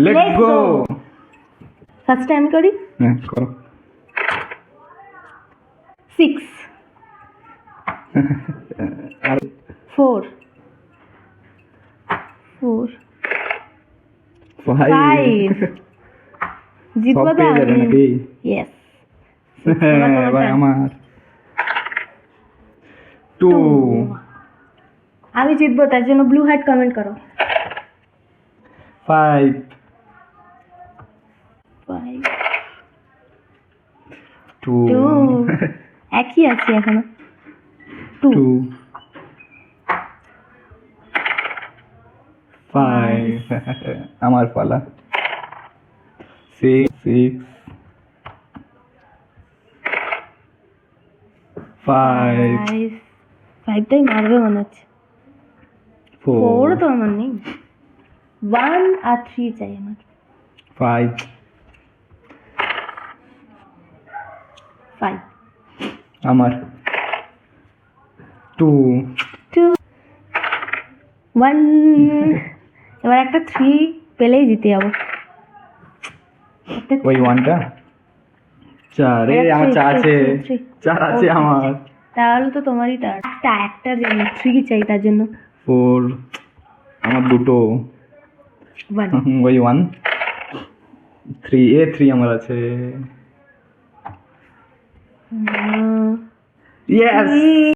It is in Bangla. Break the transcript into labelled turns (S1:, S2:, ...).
S1: Let's go.
S2: ফার্স্ট টাইম করি।
S1: হ্যাঁ করো।
S2: 6
S1: আর
S2: 4 4
S1: 5
S2: জিতবো তো
S1: পেয়ে যাবে নাকি?
S2: ইয়েস
S1: এবার আমার 2
S2: আমি জিতবো, তার জন্য ব্লু হার্ট কমেন্ট করো।
S1: 5
S2: 5
S1: 2
S2: একই আছে এখনো। 2
S1: 2 5 আমার পালা। 6 5
S2: 5টাই মারবে মনে হচ্ছে। 4 তো আমার নেই। 1 আর 3 চাই আমার।
S1: 5
S2: 5
S1: আমার 2
S2: 2 1 এবার একটা 3 পেলেই জিতে যাবো।
S1: ওই 1টা 4 আমার 4 আছে। 4 আছে আমার।
S2: তাহলে তো তোমারই টার্ন। একটার জন্য 3 চাই, তার জন্য
S1: 4 আমার দুটো।
S2: 1
S1: ওই 1 3 3 আমার আছে। ইয়েস।